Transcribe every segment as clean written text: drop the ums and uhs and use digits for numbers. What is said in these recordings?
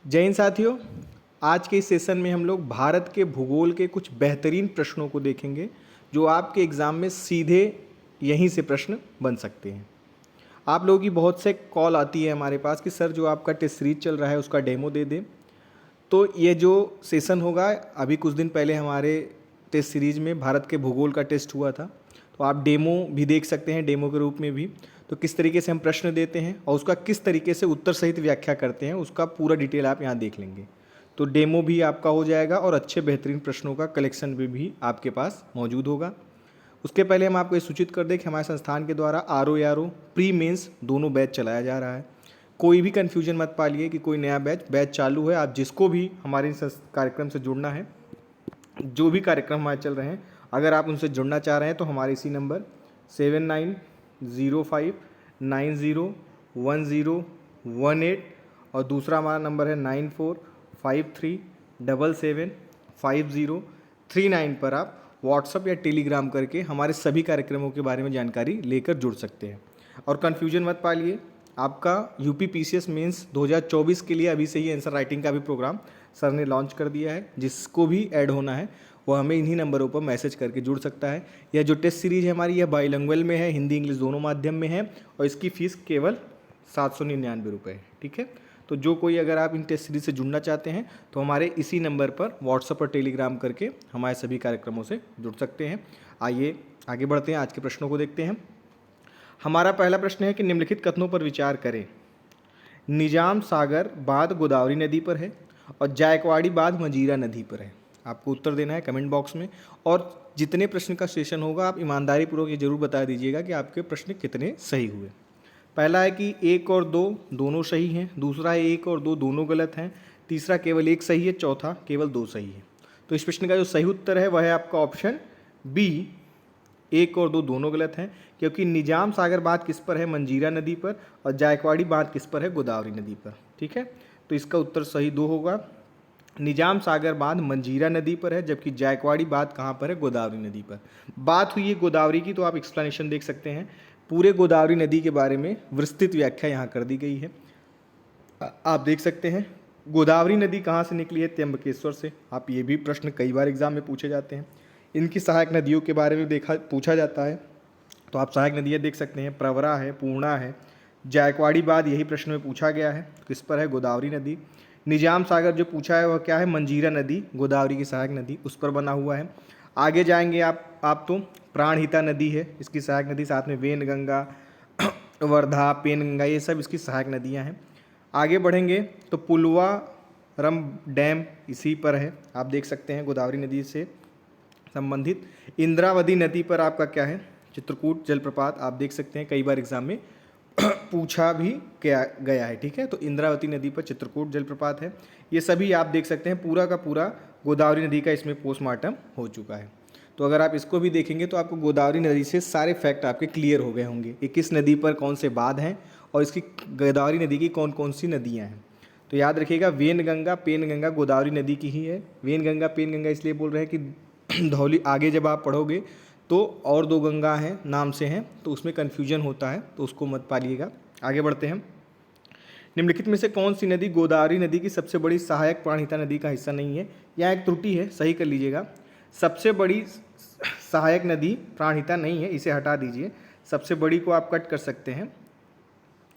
जय हिंद साथियों। आज के इस सेशन में हम लोग भारत के भूगोल के कुछ बेहतरीन प्रश्नों को देखेंगे जो आपके एग्ज़ाम में सीधे यहीं से प्रश्न बन सकते हैं। आप लोगों की बहुत से कॉल आती है हमारे पास कि सर जो आपका टेस्ट सीरीज चल रहा है उसका डेमो दे दें। तो ये जो सेशन होगा, अभी कुछ दिन पहले हमारे टेस्ट सीरीज में भारत के भूगोल का टेस्ट हुआ था, तो आप डेमो भी देख सकते हैं, डेमो के रूप में भी। तो किस तरीके से हम प्रश्न देते हैं और उसका किस तरीके से उत्तर सहित व्याख्या करते हैं, उसका पूरा डिटेल आप यहाँ देख लेंगे। तो डेमो भी आपका हो जाएगा और अच्छे बेहतरीन प्रश्नों का कलेक्शन भी आपके पास मौजूद होगा। उसके पहले हम आपको ये सूचित कर दें कि हमारे संस्थान के द्वारा RO प्री मेंस दोनों बैच चलाया जा रहा है। कोई भी कन्फ्यूजन मत पालिए कि कोई नया बैच चालू है। आप जिसको भी हमारे इस कार्यक्रम से जुड़ना है, जो भी कार्यक्रम हमारे चल रहे हैं, अगर आप उनसे जुड़ना चाह रहे हैं तो हमारे इसी नंबर 7905901018 और दूसरा हमारा नंबर है 9453775039 पर आप व्हाट्सअप या टेलीग्राम करके हमारे सभी कार्यक्रमों के बारे में जानकारी लेकर जुड़ सकते हैं। और कन्फ्यूजन मत पालिए, आपका यूपी PCS मेंस 2024 के लिए अभी से ही आंसर राइटिंग का भी प्रोग्राम सर ने लॉन्च कर दिया है। जिसको भी ऐड होना है वो हमें इन्हीं नंबरों पर मैसेज करके जुड़ सकता है। यह जो टेस्ट सीरीज है हमारी, यह बाइलिंगुअल में है, हिंदी इंग्लिश दोनों माध्यम में है और इसकी फ़ीस केवल 799 रुपये है। ठीक है, तो जो कोई अगर आप इन टेस्ट सीरीज से जुड़ना चाहते हैं तो हमारे इसी नंबर पर व्हाट्सएप और टेलीग्राम करके हमारे सभी कार्यक्रमों से जुड़ सकते हैं। आइए आगे बढ़ते हैं, आज के प्रश्नों को देखते हैं। हमारा पहला प्रश्न है कि निम्नलिखित कथनों पर विचार करें। निजाम सागर बांध गोदावरी नदी पर है और जायकवाड़ी बांध मंजीरा नदी पर है। आपको उत्तर देना है कमेंट बॉक्स में, और जितने प्रश्न का सेशन होगा आप ईमानदारी पूर्वक ये जरूर बता दीजिएगा कि आपके प्रश्न कितने सही हुए। पहला है कि 1 और 2 दोनों सही हैं, दूसरा है 1 और 2 दोनों गलत हैं, तीसरा केवल 1 सही है, चौथा केवल 2 सही है। तो इस प्रश्न का जो सही उत्तर है वह है आपका ऑप्शन बी, 1 और 2 दोनों गलत हैं, क्योंकि निजाम सागर बांध किस पर है, मंजीरा नदी पर, और जायकवाड़ी बांध किस पर है, गोदावरी नदी पर। ठीक है, तो इसका उत्तर सही 2 होगा। निजाम सागर बांध मंजीरा नदी पर है, जबकि जायकवाड़ी बांध कहाँ पर है, गोदावरी नदी पर। बात हुई है गोदावरी की, तो आप एक्सप्लेनेशन देख सकते हैं। पूरे गोदावरी नदी के बारे में विस्तृत व्याख्या यहाँ कर दी गई है, आप देख सकते हैं। गोदावरी नदी कहाँ से निकली है, त्र्यंबकेश्वर से। आप ये भी प्रश्न कई बार एग्जाम में पूछे जाते हैं। इनकी सहायक नदियों के बारे में पूछा जाता है, तो आप सहायक नदियाँ देख सकते हैं, प्रवरा है, पूर्णा है। जायकवाड़ी बांध यही प्रश्न में पूछा गया है, किस पर है, गोदावरी नदी। निजाम सागर जो पूछा है वह क्या है, मंजीरा नदी, गोदावरी की सहायक नदी, उस पर बना हुआ है। आगे जाएंगे आप तो प्राणहिता नदी है, इसकी सहायक नदी, साथ में वेनगंगा, वर्धा, पेनगंगा, ये सब इसकी सहायक नदियाँ हैं। आगे बढ़ेंगे तो पुलवारम डैम इसी पर है, आप देख सकते हैं, गोदावरी नदी से संबंधित। इंद्रावती नदी पर आपका क्या है, चित्रकूट जलप्रपात, आप देख सकते हैं, कई बार एग्जाम में पूछा भी गया है। ठीक है, तो इंद्रावती नदी पर चित्रकूट जलप्रपात है। ये सभी आप देख सकते हैं, पूरा का पूरा गोदावरी नदी का इसमें पोस्टमार्टम हो चुका है। तो अगर आप इसको भी देखेंगे तो आपको गोदावरी नदी से सारे फैक्ट आपके क्लियर हो गए होंगे कि किस नदी पर कौन से बांध हैं और इसकी गोदावरी नदी की कौन कौन सी नदियाँ हैं। तो याद रखिएगा, वेनगंगा पेनगंगा गोदावरी नदी की ही है। वेनगंगा पेनगंगा इसलिए बोल रहे हैं कि धौली आगे जब आप पढ़ोगे तो और 2 गंगा हैं, नाम से हैं, तो उसमें कन्फ्यूजन होता है, तो उसको मत पालिएगा। आगे बढ़ते हैं। निम्नलिखित में से कौन सी नदी गोदावरी नदी की सबसे बड़ी सहायक प्राणहिता नदी का हिस्सा नहीं है। यहाँ एक त्रुटि है, सही कर लीजिएगा। सबसे बड़ी सहायक नदी प्राणहिता नहीं है, इसे हटा दीजिए, सबसे बड़ी को आप कट कर सकते हैं।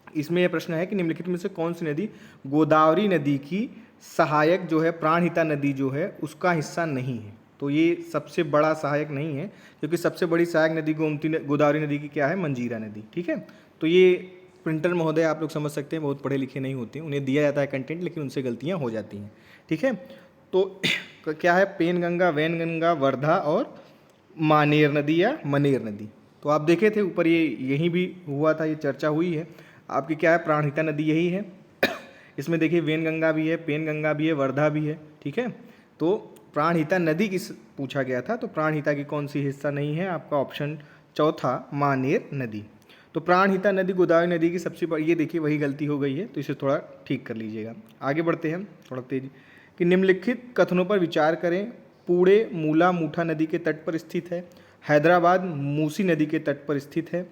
इसमें यह प्रश्न है कि निम्नलिखित में से कौन सी नदी गोदावरी नदी की सहायक जो है प्राणहिता नदी जो है उसका हिस्सा नहीं है। तो ये सबसे बड़ा सहायक नहीं है, क्योंकि सबसे बड़ी सहायक नदी गोदावरी नदी की क्या है, मंजीरा नदी। ठीक है, तो ये प्रिंटर महोदय आप लोग समझ सकते हैं, बहुत पढ़े लिखे नहीं होते हैं, उन्हें दिया जाता है कंटेंट, लेकिन उनसे गलतियाँ हो जाती हैं। ठीक है, तो क्या है, पेनगंगा, वैनगंगा, वर्धा और मानेर नदी या मनेर नदी। तो आप देखे थे ऊपर, ये यहीं भी हुआ था, ये चर्चा हुई है। आपकी क्या है, प्राणहिता नदी यही है। इसमें देखिए वेनगंगा भी है, पेनगंगा भी है, वर्धा भी है। ठीक है, तो प्राणहिता नदी किस पूछा गया था, तो प्राणहिता की कौन सी हिस्सा नहीं है, आपका ऑप्शन चौथा मानेर नदी। तो प्राणहिता नदी गोदावरी नदी की सबसे बड़ी, ये देखिए वही गलती हो गई है, तो इसे थोड़ा ठीक कर लीजिएगा। आगे बढ़ते हैं थोड़ा तेजी कि निम्नलिखित कथनों पर विचार करें। पुणे मूला मूठा नदी के तट पर स्थित है, हैदराबाद मूसी नदी के तट पर स्थित है,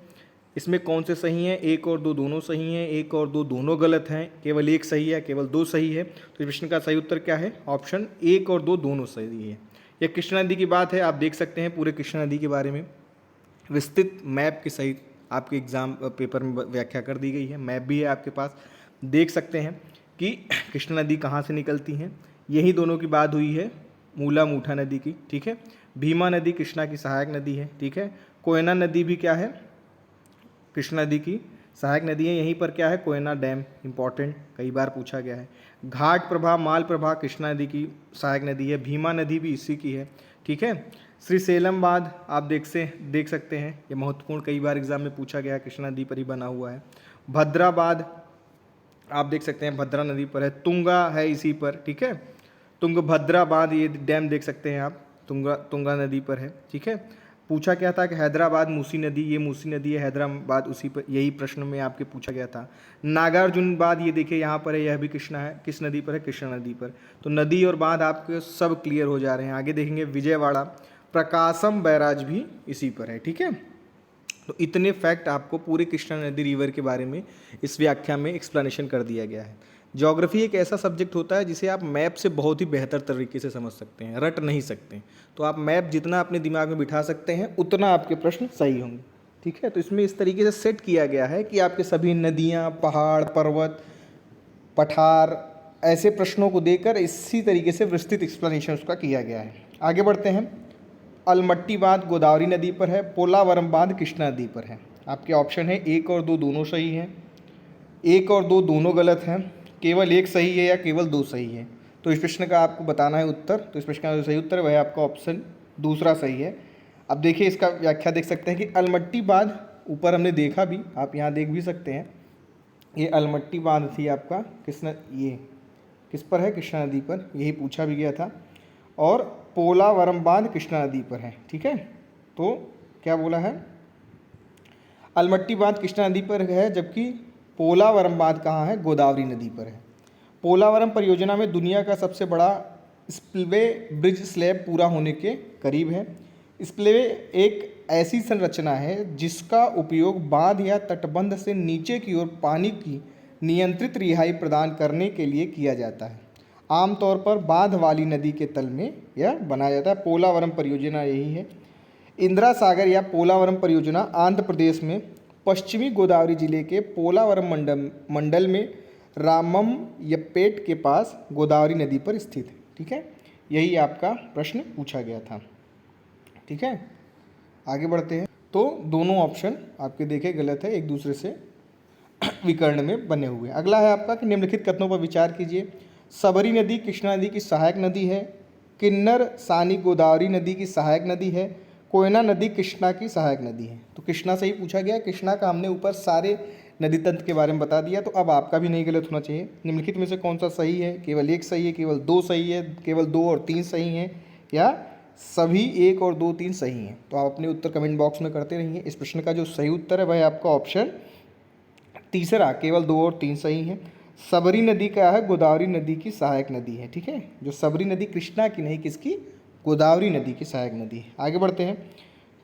इसमें कौन से सही हैं? 1 और 2 दोनों सही हैं, 1 और 2 दोनों गलत हैं, केवल 1 सही है, केवल 2 सही है। तो इस प्रश्न का सही उत्तर क्या है? ऑप्शन 1 और 2 दोनों सही है। यह कृष्णा नदी की बात है, आप देख सकते हैं पूरे कृष्णा नदी के बारे में विस्तृत मैप के सहित आपके एग्जाम पेपर में व्याख्या कर दी गई है। मैप भी है आपके पास, देख सकते हैं कि कृष्णा नदी कहाँ से निकलती हैं। यही दोनों की बात हुई है मूला मूठा नदी की, ठीक है। भीमा नदी कृष्णा की सहायक नदी है, ठीक है। कोयना नदी भी क्या है? कृष्णा नदी की सहायक नदी है। यहीं पर क्या है? कोयना डैम, इंपॉर्टेंट, कई बार पूछा गया है। घाट प्रभा, माल प्रभा कृष्णा नदी की सहायक नदी है। भीमा नदी भी इसी की है, ठीक है। श्रीशैलम बांध आप देख सकते हैं, ये महत्वपूर्ण, कई बार एग्जाम में पूछा गया, कृष्णा नदी पर ही बना हुआ है। भद्रा बांध आप देख सकते हैं, भद्रा नदी पर है। तुंगा है इसी पर, ठीक है। तुंगभद्रा बांध, ये डैम देख सकते हैं आप, तुंगा नदी पर है, ठीक है। पूछा क्या था कि हैदराबाद मूसी नदी, ये मूसी नदी है, हैदराबाद उसी पर, यही प्रश्न में आपके पूछा गया था। नागार्जुन बांध ये देखिए यहाँ पर है, यह भी कृष्णा है, किस नदी पर है? कृष्णा नदी पर। तो नदी और बांध आपके सब क्लियर हो जा रहे हैं। आगे देखेंगे विजयवाड़ा, प्रकाशम बैराज भी इसी पर है, ठीक है। तो इतने फैक्ट आपको पूरे कृष्णा नदी रिवर के बारे में इस व्याख्या में एक्सप्लेनेशन कर दिया गया है। ज्योग्राफी एक ऐसा सब्जेक्ट होता है जिसे आप मैप से बहुत ही बेहतर तरीके से समझ सकते हैं, रट नहीं सकते। तो आप मैप जितना अपने दिमाग में बिठा सकते हैं उतना आपके प्रश्न सही होंगे, ठीक है। तो इसमें इस तरीके से सेट किया गया है कि आपके सभी नदियाँ, पहाड़, पर्वत, पठार, ऐसे प्रश्नों को देकर इसी तरीके से विस्तृत एक्सप्लेनेशन उसका किया गया है। आगे बढ़ते हैं। अलमट्टी बांध गोदावरी नदी पर है, पोलावरम बांध कृष्णा नदी पर है। आपके ऑप्शन है 1 और 2 दोनों सही हैं, 1 और 2 दोनों गलत हैं, केवल 1 सही है या केवल 2 सही है। तो इस प्रश्न का आपको बताना है उत्तर। तो इस प्रश्न का जो सही उत्तर है वह आपका ऑप्शन दूसरा सही है। अब देखिए इसका व्याख्या देख सकते हैं कि अलमट्टी बांध ऊपर हमने देखा भी, आप यहाँ देख भी सकते हैं। ये अलमट्टी बांध थी आपका ये किस पर है? कृष्णा नदी पर, यही पूछा भी गया था। और पोलावरम बांध कृष्णा नदी पर है, ठीक है। तो क्या बोला है? अलमट्टी बांध कृष्णा नदी पर है, जबकि पोलावरम बांध कहाँ है? गोदावरी नदी पर है। पोलावरम परियोजना में दुनिया का सबसे बड़ा स्पिलवे ब्रिज स्लैब पूरा होने के करीब है। स्पिलवे एक ऐसी संरचना है जिसका उपयोग बांध या तटबंध से नीचे की ओर पानी की नियंत्रित रिहाई प्रदान करने के लिए किया जाता है। आमतौर पर बांध वाली नदी के तल में यह बनाया जाता है। पोलावरम परियोजना यही है। इंदिरा सागर या पोलावरम परियोजना आंध्र प्रदेश में पश्चिमी गोदावरी जिले के पोलावरम मंडल में रामम यप्पेट के पास गोदावरी नदी पर स्थित है, ठीक है। यही आपका प्रश्न पूछा गया था, ठीक है। आगे बढ़ते हैं। तो दोनों ऑप्शन आपके देखे गलत है, एक दूसरे से विकर्ण में बने हुए। अगला है आपका कि निम्नलिखित कथनों पर विचार कीजिए। सबरी नदी कृष्णा नदी की सहायक नदी है, किन्नर सानी गोदावरी नदी की सहायक नदी है, कोयना नदी कृष्णा की सहायक नदी है। तो कृष्णा से ही पूछा गया, कृष्णा का हमने ऊपर सारे नदी तंत्र के बारे में बता दिया। तो अब आपका भी नहीं गलत होना चाहिए। निम्नलिखित में से कौन सा सही है? केवल 1 सही है, केवल 2 सही है, केवल 2 और 3 सही हैं, या सभी 1 और 2 3 सही हैं? तो आप अपने उत्तर कमेंट बॉक्स में करते रहिए। इस प्रश्न का जो सही उत्तर है वह आपका ऑप्शन तीसरा, केवल 2 और 3 सही है। सबरी नदी क्या है? गोदावरी नदी की सहायक नदी है, ठीक है। जो सबरी नदी कृष्णा की नहीं, किसकी? गोदावरी नदी की सहायक नदी है। आगे बढ़ते हैं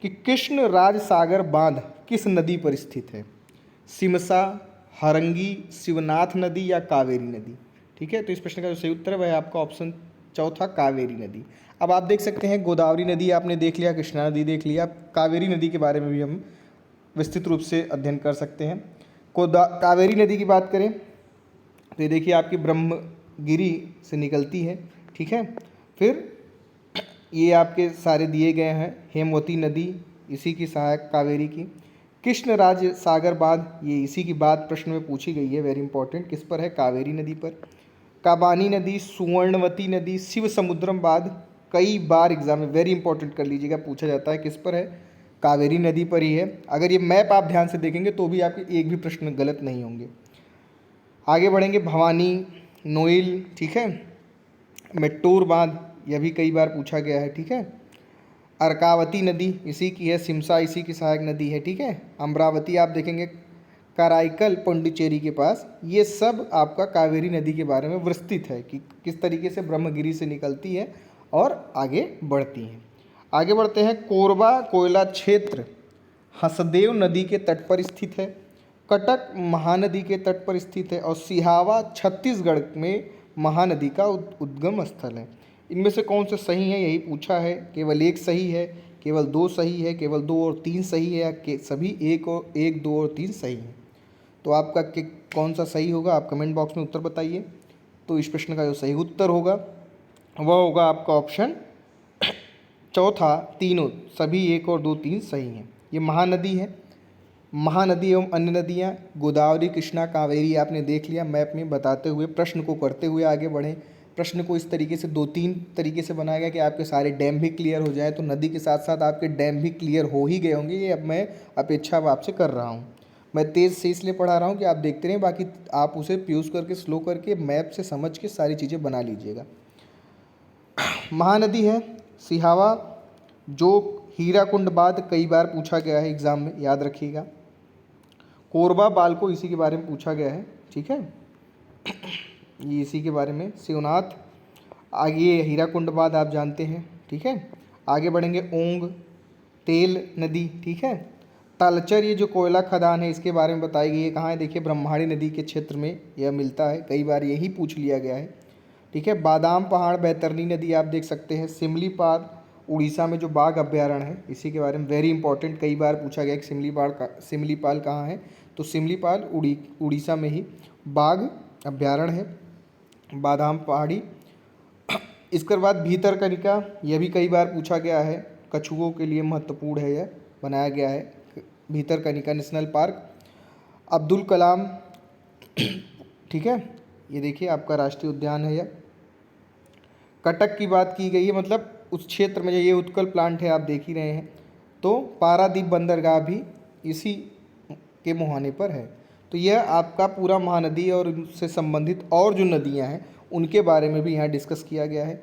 कि कृष्ण राज सागर बांध किस नदी पर स्थित है? सिमसा, हरंगी, शिवनाथ नदी या कावेरी नदी, ठीक है। तो इस प्रश्न का जो सही उत्तर है वह आपका ऑप्शन चौथा, कावेरी नदी। अब आप देख सकते हैं गोदावरी नदी आपने देख लिया, कृष्णा नदी देख लिया, कावेरी नदी के बारे में भी हम विस्तृत रूप से अध्ययन कर सकते हैं। कावेरी नदी की बात करें तो ये देखिए आपकी ब्रह्मगिरी से निकलती है, ठीक है। फिर ये आपके सारे दिए गए हैं। हेमवती नदी इसी की सहायक कावेरी की। कृष्ण राज सागर बांध ये इसी की बात प्रश्न में पूछी गई है, वेरी इंपॉर्टेंट। किस पर है? कावेरी नदी पर। काबानी नदी, सुवर्णवती नदी, शिव समुद्रम बांध कई बार एग्जाम में, वेरी इंपॉर्टेंट कर लीजिएगा, पूछा जाता है। किस पर है? कावेरी नदी पर ही है। अगर ये मैप आप ध्यान से देखेंगे तो भी आपके एक भी प्रश्न गलत नहीं होंगे। आगे बढ़ेंगे। भवानी, नोइल, ठीक है। मेट्टूर बांध यह भी कई बार पूछा गया है, ठीक है। अर्कावती नदी इसी की है। सिमसा इसी की सहायक नदी है, ठीक है। अमरावती आप देखेंगे कराईकल पौंडीचेरी के पास। ये सब आपका कावेरी नदी के बारे में विस्तृत है कि किस तरीके से ब्रह्मगिरी से निकलती है और आगे बढ़ती हैं। आगे बढ़ते हैं। कोरबा कोयला क्षेत्र हसदेव नदी के तट पर स्थित है, कटक महानदी के तट पर स्थित है और सिहावा छत्तीसगढ़ में महानदी का उद्गम स्थल है। इनमें से कौन से सही है, यही पूछा है। केवल एक सही है, केवल दो सही है, केवल दो और तीन सही है, या सभी एक दो और तीन सही है। तो आपका कौन सा सही होगा, आप कमेंट बॉक्स में उत्तर बताइए। तो इस प्रश्न का जो सही उत्तर होगा वह होगा आपका ऑप्शन चौथा, तीनों सभी एक और दो तीन सही हैं। ये महानदी है। महानदी एवं अन्य नदियाँ गोदावरी, कृष्णा, कावेरी आपने देख लिया मैप में बताते हुए। प्रश्न को करते हुए आगे बढ़ें। प्रश्न को इस तरीके से दो तीन तरीके से बनाया गया कि आपके सारे डैम भी क्लियर हो जाए। तो नदी के साथ साथ आपके डैम भी क्लियर हो ही गए होंगे, ये अब मैं अपेक्षा आपसे कर रहा हूँ। मैं तेज़ से इसलिए पढ़ा रहा हूँ कि आप देखते रहें, बाकी आप उसे प्यूज करके स्लो करके मैप से समझ के सारी चीज़ें बना लीजिएगा। महानदी है सिहावा, जो हीराकुंड बाद कई बार पूछा गया है एग्ज़ाम में, याद रखिएगा। कोरबा बाल को इसी के बारे में पूछा गया है, ठीक है, ये इसी के बारे में। शिवनाथ, आगे हीराकुंड बाद आप जानते हैं, ठीक है। आगे बढ़ेंगे, ओंग, तेल नदी, ठीक है। तालचर, ये जो कोयला खदान है इसके बारे में बताई गई है, कहाँ है, देखिए ब्रह्माणी नदी के क्षेत्र में यह मिलता है, कई बार यही पूछ लिया गया है, ठीक है। बादाम पहाड़, बैतरनी नदी आप देख सकते हैं। सिमलीपाल उड़ीसा में जो बाघ अभ्यारण्य है, इसी के बारे में वेरी इंपॉर्टेंट, कई बार पूछा गया कि सिमलीपाल कहाँ है, तो सिमलीपाल उड़ीसा में ही बाघ अभ्यारण्य है। बादाम पहाड़ी, इसके बाद भीतरकनिका, यह भी कई बार पूछा गया है, कछुओं के लिए महत्वपूर्ण है, यह बनाया गया है भीतरकनिका नेशनल पार्क। अब्दुल कलाम, ठीक है, ये देखिए आपका राष्ट्रीय उद्यान है यह। कटक की बात की गई है, मतलब उस क्षेत्र में जो ये उत्कल प्लांट है आप देख ही रहे हैं। तो पारादीप बंदरगाह भी इसी के मुहाने पर है। तो यह आपका पूरा महानदी और उससे संबंधित और जो नदियां हैं उनके बारे में भी यहाँ डिस्कस किया गया है।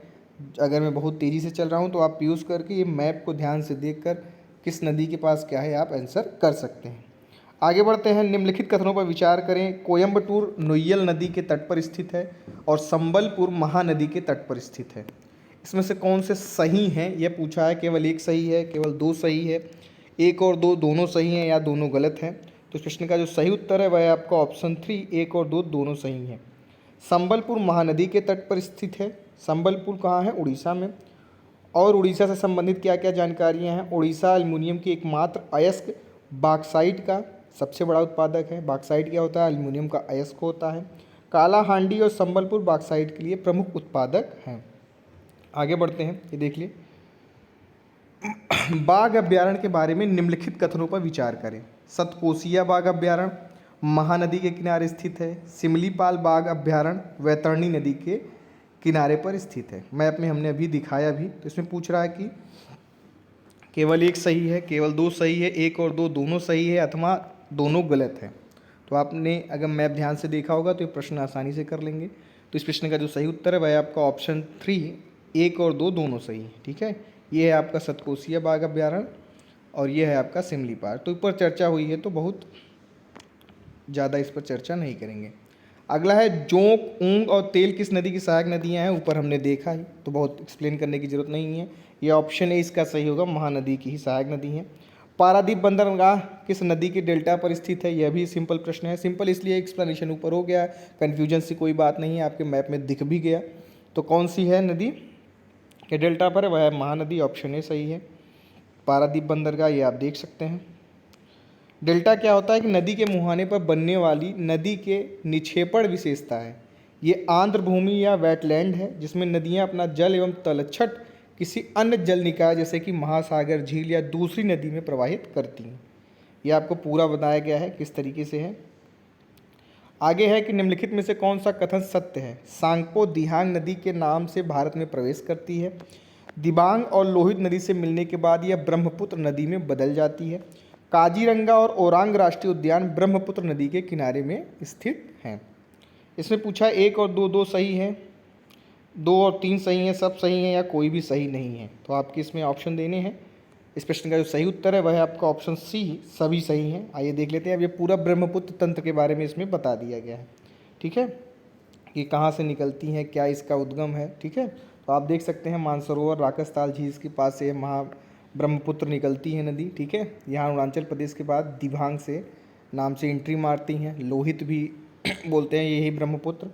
अगर मैं बहुत तेज़ी से चल रहा हूँ तो आप यूज़ करके ये मैप को ध्यान से देखकर किस नदी के पास क्या है आप आंसर कर सकते हैं। आगे बढ़ते हैं, निम्नलिखित कथनों पर विचार करें। कोयम्बटूर नोय्यल नदी के तट पर स्थित है और संबलपुर महानदी के तट पर स्थित है। इसमें से कौन से सही हैं यह पूछा है। केवल एक सही है, केवल दो सही है, एक और दो दोनों सही हैं, या दोनों गलत हैं। तो इस प्रश्न का जो सही उत्तर है वह है आपका ऑप्शन 3, एक और दो दोनों सही हैं। संबलपुर महानदी के तट पर स्थित है। संबलपुर कहाँ है, उड़ीसा में। और उड़ीसा से संबंधित क्या क्या जानकारियाँ हैं। उड़ीसा एल्युमिनियम की एकमात्र अयस्क बॉक्साइट का सबसे बड़ा उत्पादक है। बॉक्साइट क्या होता है, एल्युमिनियम का अयस्क होता है। काला हांडी और संबलपुर बॉक्साइट के लिए प्रमुख उत्पादक हैं। आगे बढ़ते हैं, ये देख लिए। बाघ अभ्यारण्य के बारे में निम्नलिखित कथनों पर विचार करें। सतकोसिया बाघ अभ्यारण्य महानदी के किनारे स्थित है। सिमलीपाल बाघ अभ्यारण्य वैतरणी नदी के किनारे पर स्थित है। मैप में हमने अभी दिखाया भी। तो इसमें पूछ रहा है कि केवल एक सही है, केवल दो सही है, एक और दो दोनों सही है, अथवा दोनों गलत है। तो आपने अगर मैप ध्यान से देखा होगा तो ये प्रश्न आसानी से कर लेंगे। तो इस प्रश्न का जो सही उत्तर है वह आपका ऑप्शन 3, एक और दो दोनों सही है, ठीक है। ये है आपका सतकोसिया बाघ अभ्यारण्य और ये है आपका सिमलीपाल। तो ऊपर चर्चा हुई है तो बहुत ज़्यादा इस पर चर्चा नहीं करेंगे। अगला है जोंक, ऊंग और तेल किस नदी की सहायक नदियां हैं। ऊपर हमने देखा ही, तो बहुत एक्सप्लेन करने की जरूरत नहीं है। ये ऑप्शन है इसका सही होगा, महानदी की ही सहायक नदी है। पारादीप बंदरगाह किस नदी के डेल्टा पर स्थित है। यह भी सिंपल प्रश्न है। सिंपल इसलिए एक्सप्लेनेशन ऊपर हो गया, कन्फ्यूजन से कोई बात नहीं है, आपके मैप में दिख भी गया। तो कौन सी है नदी के डेल्टा पर है, वह है महानदी, ऑप्शन ए सही है। पारादीप बंदरगाह ये आप देख सकते हैं। डेल्टा क्या होता है कि नदी के मुहाने पर बनने वाली नदी के निक्षेपण विशेषता है। ये आर्द्र भूमि या वेटलैंड है जिसमें नदियां अपना जल एवं तलछट किसी अन्य जल निकाय जैसे कि महासागर, झील या दूसरी नदी में प्रवाहित करती हैं। यह आपको पूरा बताया गया है किस तरीके से है। आगे है कि निम्नलिखित में से कौन सा कथन सत्य है। सांगपो दिहांग नदी के नाम से भारत में प्रवेश करती है। दिबांग और लोहित नदी से मिलने के बाद यह ब्रह्मपुत्र नदी में बदल जाती है। काजीरंगा और ओरांग राष्ट्रीय उद्यान ब्रह्मपुत्र नदी के किनारे में स्थित हैं। इसमें पूछा एक और दो दो सही है, दो और तीन सही हैं, सब सही हैं या कोई भी सही नहीं है। तो आपके इसमें ऑप्शन देने हैं। इस प्रश्न का जो सही उत्तर है वह है आपका ऑप्शन सी, सभी सही हैं। आइए देख लेते हैं। अब ये पूरा ब्रह्मपुत्र तंत्र के बारे में इसमें बता दिया गया है, ठीक है, कि कहाँ से निकलती हैं, क्या इसका उद्गम है, ठीक है। तो आप देख सकते हैं मानसरोवर राकसताल झील के पास से ब्रह्मपुत्र निकलती है नदी, ठीक है। यहाँ अरुणाचल प्रदेश के बाद दिबांग से नाम से एंट्री मारती हैं, लोहित भी बोलते हैं यही ब्रह्मपुत्र।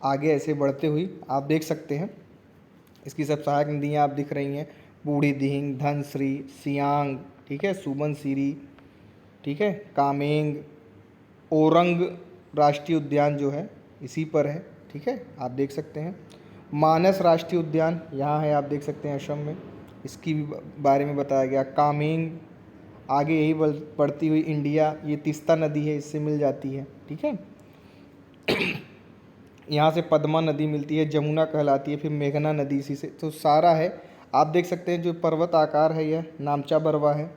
आगे ऐसे बढ़ते हुई आप देख सकते हैं इसकी सब सहायक नदियाँ आप दिख रही हैं, बूढ़ी दिहिंग, धनश्री, सियांग, ठीक है, सुबनसिरी, ठीक है, कामेंग, ओरंग राष्ट्रीय उद्यान जो है इसी पर है, ठीक है, आप देख सकते हैं। मानस राष्ट्रीय उद्यान यहाँ है, आप देख सकते हैं असम में, इसकी भी बारे में बताया गया। कामेंग, आगे यही बढ़ती हुई इंडिया, ये तीस्ता नदी है, इससे मिल जाती है, ठीक है। यहाँ से पद्मा नदी मिलती है, जमुना कहलाती है, फिर मेघना नदी इसी से, तो सारा है। आप देख सकते हैं जो पर्वत आकार है यह नामचा बरवा है।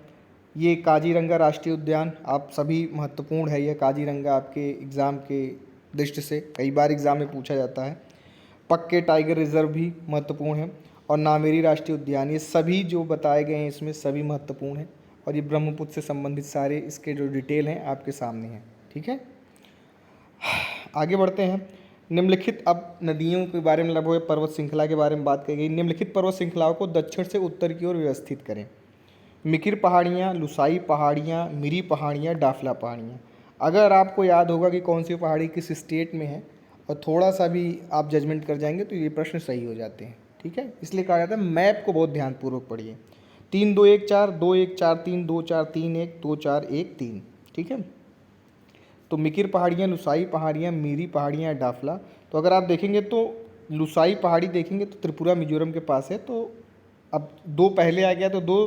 ये काजीरंगा राष्ट्रीय उद्यान आप सभी महत्वपूर्ण है, यह काजीरंगा आपके एग्ज़ाम के दृष्टि से कई बार एग्ज़ाम में पूछा जाता है। पक्के टाइगर रिजर्व भी महत्वपूर्ण है, और नामेरी राष्ट्रीय उद्यान, ये सभी जो बताए गए हैं इसमें सभी महत्वपूर्ण हैं, और ये ब्रह्मपुत्र से संबंधित सारे इसके जो डिटेल हैं आपके सामने हैं, ठीक है। आगे बढ़ते हैं। निम्नलिखित, अब नदियों के बारे में लगभग पर्वत श्रृंखला के बारे में बात की गई। निम्नलिखित पर्वत श्रृंखलाओं को दक्षिण से उत्तर की ओर व्यवस्थित करें। मिकिर पहाड़ियाँ, लुसाई पहाड़ियाँ, मिरी पहाड़ियाँ, डाफला पहाड़ियाँ। अगर आपको याद होगा कि कौन सी पहाड़ी किस स्टेट में है और थोड़ा सा भी आप जजमेंट कर जाएंगे तो ये प्रश्न सही हो जाते हैं, ठीक है। इसलिए कहा जाता है मैप को बहुत ध्यानपूर्वक पढ़िए। 3 2 1 4 2 1 4 3 2 4 3 1 2 4 1 3, ठीक है। तो मिकिर पहाड़ियाँ, लुसाई पहाड़ियाँ, मीरी पहाड़ियाँ, डाफला। तो अगर आप देखेंगे तो लुसाई पहाड़ी देखेंगे तो त्रिपुरा मिजोरम के पास है, तो अब 2 पहले आ गया तो 2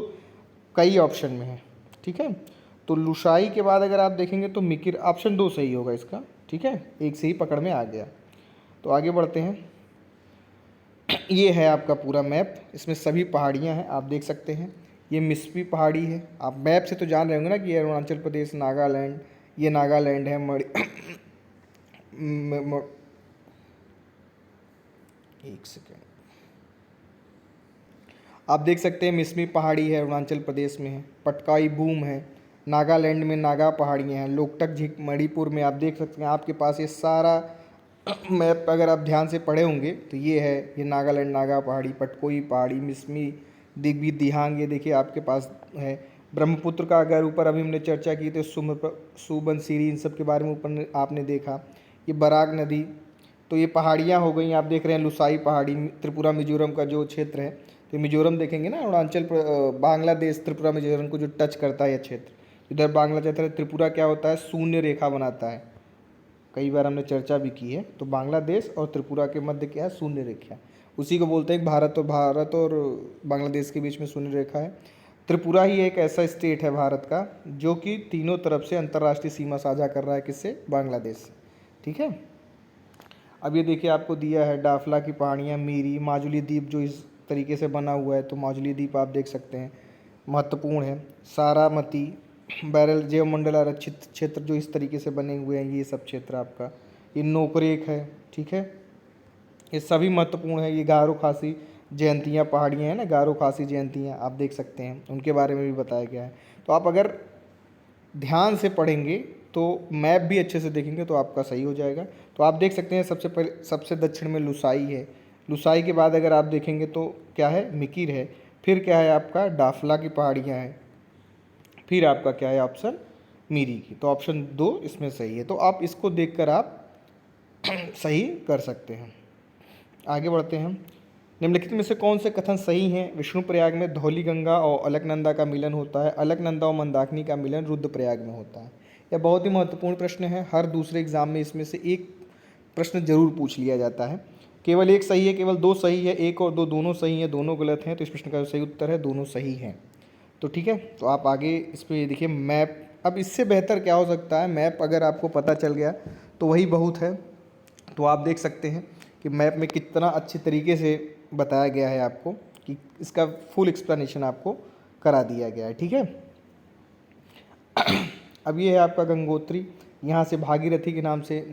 कई ऑप्शन में है, ठीक है। तो लुसाई के बाद अगर आप देखेंगे तो मिकिर, ऑप्शन 2 सही होगा इसका, ठीक है, एक से ही पकड़ में आ गया। तो आगे बढ़ते हैं। ये है आपका पूरा मैप, इसमें सभी पहाड़ियाँ हैं, आप देख सकते हैं। ये मिस्पी पहाड़ी है, आप मैप से तो जान रहे होंगे ना कि ये अरुणाचल प्रदेश, नागालैंड, ये नागालैंड है। एक सेकेंड, आप देख सकते हैं मिस्मी पहाड़ी है, अरुणाचल प्रदेश में है। पटकाई बूम है, नागालैंड में नागा पहाड़ियाँ हैं। लोकटक झीक मणिपुर में, आप देख सकते हैं आपके पास ये सारा मैप अगर आप ध्यान से पढ़े होंगे तो ये है, ये नागालैंड नागा पहाड़ी, पटकोई पहाड़ी, मिस्मी, दिग्बी, दिहांग, ये देखिए आपके पास है। ब्रह्मपुत्र का अगर ऊपर अभी हमने चर्चा की तो सुबनसिरी, इन सब के बारे में ऊपर आपने देखा। ये बराक नदी, तो ये पहाड़ियाँ हो गई, आप देख रहे हैं लुसाई पहाड़ी, त्रिपुरा मिजोरम का जो क्षेत्र है, तो मिजोरम देखेंगे ना, अरुणाचल बांग्लादेश त्रिपुरा मिजोरम को जो टच करता है यह क्षेत्र, इधर बांग्लादेश है। त्रिपुरा क्या होता है, शून्य रेखा बनाता है, कई बार हमने चर्चा भी की है। तो बांग्लादेश और त्रिपुरा के मध्य क्या है, शून्य रेखा, उसी को बोलते हैं भारत और बांग्लादेश के बीच में शून्य रेखा है। त्रिपुरा ही एक ऐसा स्टेट है भारत का जो कि तीनों तरफ से अंतर्राष्ट्रीय सीमा साझा कर रहा है, किससे, बांग्लादेश से, ठीक है। अब ये देखिए आपको दिया है डाफला की पहाड़ियाँ, मीरी, माजुली द्वीप जो इस तरीके से बना हुआ है, तो माजुली द्वीप आप देख सकते हैं महत्वपूर्ण है। सारामती, बैरल, जैवमंडल आरक्षित क्षेत्र जो इस तरीके से बने हुए हैं, ये सब क्षेत्र आपका। ये नोकरेक है, ठीक है, ये सभी महत्वपूर्ण है। ये गारो खासी जयंतियाँ पहाड़ियाँ हैं ना, गारो खासी जयंतियाँ आप देख सकते हैं, उनके बारे में भी बताया गया है। तो आप अगर ध्यान से पढ़ेंगे तो मैप भी अच्छे से देखेंगे तो आपका सही हो जाएगा। तो आप देख सकते हैं सबसे पहले, सबसे दक्षिण में लुसाई है। लुसाई के बाद अगर आप देखेंगे तो क्या है, मिकिर है। फिर क्या है आपका, डाफला की पहाड़ियाँ हैं। फिर आपका क्या है ऑप्शन, मीरी की। तो ऑप्शन 2 इसमें सही है। तो आप इसको देखकर आप सही कर सकते हैं। आगे बढ़ते हैं। निम्नलिखित में से कौन से कथन सही हैं। विष्णुप्रयाग में धौली गंगा और अलकनंदा का मिलन होता है, अलकनंदा और मंदाकिनी का मिलन रुद्रप्रयाग में होता है। यह बहुत ही महत्वपूर्ण प्रश्न है, हर दूसरे एग्जाम में इसमें से एक प्रश्न जरूर पूछ लिया जाता है। केवल एक सही है, केवल 2 सही है, 1 और 2 दोनों सही हैं, दोनों गलत हैं। तो इस प्रश्न का सही उत्तर है दोनों सही हैं। तो ठीक है, तो आप आगे इस पर देखिए मैप। अब इससे बेहतर क्या हो सकता है, मैप अगर आपको पता चल गया तो वही बहुत है। तो आप देख सकते हैं कि मैप में कितना अच्छे तरीके से बताया गया है आपको, कि इसका फुल एक्सप्लेनेशन आपको करा दिया गया है, ठीक है। अब ये है आपका गंगोत्री, यहाँ से भागीरथी के नाम से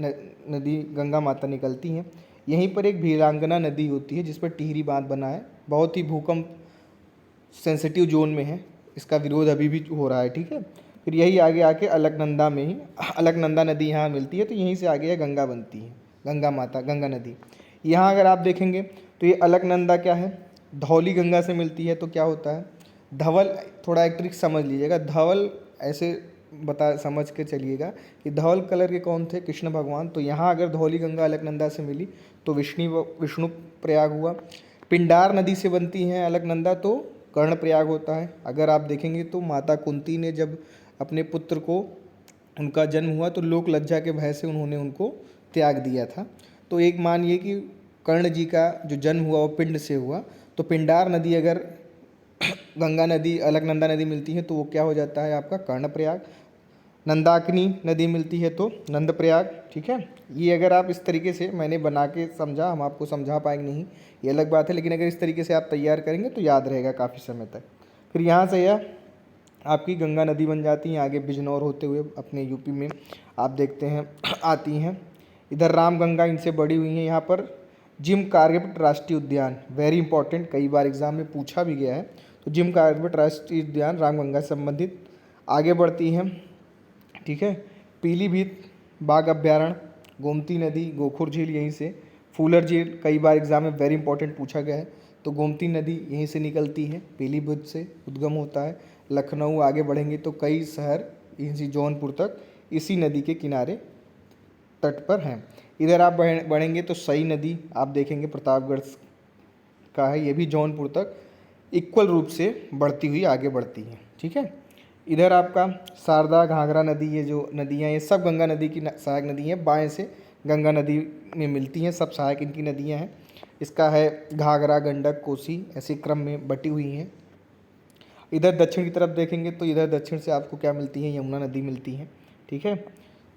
नदी गंगा माता निकलती हैं। यहीं पर एक भीलांगना नदी होती है जिस पर टिहरी बांध बना है, बहुत ही भूकंप सेंसिटिव जोन में है, इसका विरोध अभी भी हो रहा है, ठीक है। फिर यही आगे आके अलकनंदा में ही, अलकनंदा नदी यहाँ मिलती है, तो यहीं से आगे गंगा बनती है, गंगा माता, गंगा नदी। यहाँ अगर आप देखेंगे तो ये अलकनंदा क्या है, धौली गंगा से मिलती है, तो क्या होता है, धवल, थोड़ा एक ट्रिक समझ लीजिएगा, धवल ऐसे बता समझ के चलिएगा कि धवल कलर के कौन थे, कृष्ण भगवान। तो यहाँ अगर धौली गंगा अलकनंदा से मिली तो विष्णु प्रयाग हुआ। पिंडार नदी से बनती है अलकनंदा तो कर्ण प्रयाग होता है। अगर आप देखेंगे तो माता कुंती ने जब अपने पुत्र को, उनका जन्म हुआ तो लोक लज्जा के भय से उन्होंने उनको त्याग दिया था। तो एक मानिए कि कर्ण जी का जो जन्म हुआ वो पिंड से हुआ, तो पिंडार नदी अगर गंगा नदी अलकनंदा नदी मिलती है तो वो क्या हो जाता है आपका कर्णप्रयाग। नंदाकिनी नदी मिलती है तो नंद प्रयाग। ठीक है, ये अगर आप इस तरीके से, मैंने बना के समझा, हम आपको समझा पाएंगे नहीं ये अलग बात है, लेकिन अगर इस तरीके से आप तैयार करेंगे तो याद रहेगा काफ़ी समय तक। फिर यहाँ से यह आपकी गंगा नदी बन जाती है, आगे बिजनौर होते हुए अपने यूपी में आप देखते हैं आती हैं। इधर राम गंगा इनसे बड़ी हुई है। यहाँ पर जिम कार्बेट राष्ट्रीय उद्यान, वेरी इंपॉर्टेंट, कई बार एग्जाम में पूछा भी गया है। तो जिम कार्बेट राष्ट्रीय उद्यान रामगंगा से संबंधित। आगे बढ़ती हैं, ठीक है, पीलीभीत बाघ अभ्यारण्य, गोमती नदी, गोखुर झील यहीं से, फूलर झील कई बार एग्जाम में वेरी इंपॉर्टेंट पूछा गया है। तो गोमती नदी यहीं से निकलती है, पीलीभीत से उद्गम होता है। लखनऊ आगे बढ़ेंगे तो कई शहर यहीं जौनपुर तक इसी नदी के किनारे तट पर हैं। इधर आप बढ़ेंगे तो सई नदी आप देखेंगे प्रतापगढ़ का है, ये भी जौनपुर तक इक्वल रूप से बढ़ती हुई आगे बढ़ती है। ठीक है, इधर आपका शारदा, घाघरा नदी, ये जो नदियाँ ये सब गंगा नदी की सहायक नदी हैं, बाएं से गंगा नदी में मिलती हैं, सब सहायक इनकी नदियाँ हैं। इसका है घाघरा, गंडक, कोसी ऐसे क्रम में बटी हुई हैं। इधर दक्षिण की तरफ देखेंगे तो इधर दक्षिण से आपको क्या मिलती है, यमुना नदी मिलती है। ठीक है,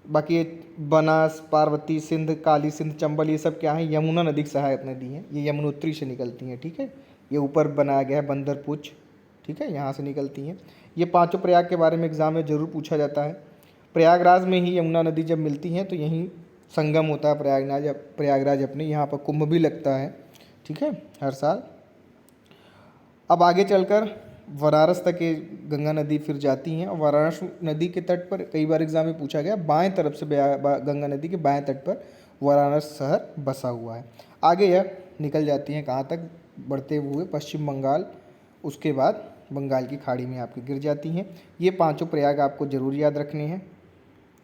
बाकी ये बनास, पार्वती, सिंध, काली सिंध, चंबल ये सब क्या है, यमुना नदी की सहायक नदी हैं, ये यमुनोत्री से निकलती हैं। ठीक है, ये ऊपर बनाया गया है बंदरपुच, ठीक है, यहाँ से निकलती हैं। ये पांचों प्रयाग के बारे में एग्जाम में ज़रूर पूछा जाता है। प्रयागराज में ही यमुना नदी जब मिलती हैं तो यहीं संगम होता है प्रयागराज अपने, यहाँ पर कुंभ भी लगता है। ठीक है, हर साल। अब आगे चलकर वाराणस तक ये गंगा नदी फिर जाती हैं, और वाराणसी नदी के तट पर कई बार एग्जाम में पूछा गया, बाएं तरफ से गंगा नदी के बाएं तट पर वाराणसी शहर बसा हुआ है। आगे यह निकल जाती हैं कहाँ तक, बढ़ते हुए पश्चिम बंगाल, उसके बाद बंगाल की खाड़ी में आपकी गिर जाती हैं। ये पांचों प्रयाग आपको जरूर याद रखने हैं।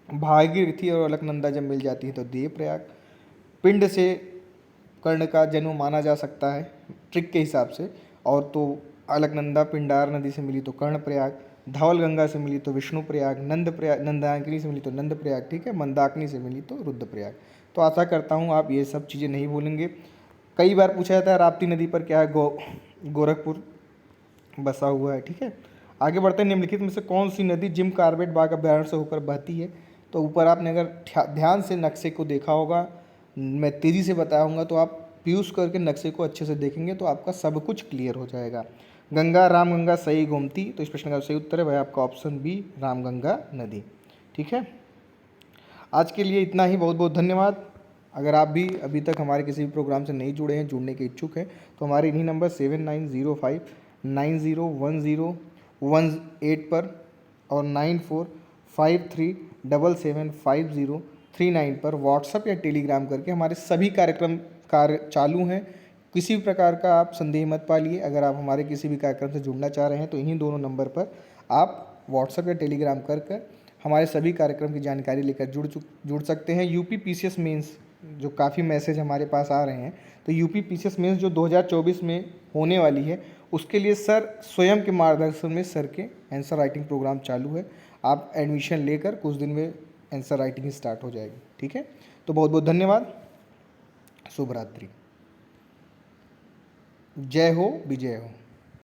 भागीरथी और अलकनंदा जब मिल जाती है तो देव प्रयाग। पिंड से कर्ण का जन्म माना जा सकता है ट्रिक के हिसाब से, और तो अलकनंदा पिंडार नदी से मिली तो कर्ण प्रयाग, धवल गंगा से मिली तो विष्णु प्रयाग, नंदाकिनी से मिली तो नंद प्रयाग, ठीक है, मंदाकिनी से मिली तो रुद्र प्रयाग। तो आशा करता हूँ आप ये सब चीज़ें नहीं भूलेंगे। कई बार पूछा जाता है राप्ती नदी पर क्या है, गोरखपुर बसा हुआ है। ठीक है, आगे बढ़ते हैं, निम्नलिखित में से कौन सी नदी जिम कार्बेट बाघ अभ्यारण्य से होकर बहती है। तो ऊपर आपने अगर ध्यान से नक्शे को देखा होगा, मैं तेज़ी से बताऊंगा तो आप पीयूष करके नक्शे को अच्छे से देखेंगे तो आपका सब कुछ क्लियर हो जाएगा। गंगा, रामगंगा, सई, गोमती, तो इस प्रश्न का सही उत्तर है भाई आपका ऑप्शन बी, रामगंगा नदी। ठीक है, आज के लिए इतना ही, बहुत बहुत धन्यवाद। अगर आप भी अभी तक हमारे किसी भी प्रोग्राम से नहीं जुड़े हैं, जुड़ने के इच्छुक हैं, तो हमारे इन्हीं नंबर 7905901018 पर और 9453775039 पर व्हाट्सएप या टेलीग्राम करके हमारे सभी कार्य चालू हैं। किसी भी प्रकार का आप संदेह मत पालिए। अगर आप हमारे किसी भी कार्यक्रम से जुड़ना चाह रहे हैं तो इन्हीं दोनों नंबर पर आप व्हाट्सएप या टेलीग्राम कर हमारे सभी कार्यक्रम की जानकारी लेकर जुड़ सकते हैं। यूपी पीसीएस मेंस जो काफ़ी मैसेज हमारे पास आ रहे हैं, तो यूपी पीसीएस मेंस जो 2024 में होने वाली है उसके लिए सर स्वयं के मार्गदर्शन में सर के आंसर राइटिंग प्रोग्राम चालू है। आप एडमिशन लेकर कुछ दिन में आंसर राइटिंग स्टार्ट हो जाएगी। ठीक है, तो बहुत बहुत धन्यवाद, शुभ रात्रि, जय हो, विजय हो।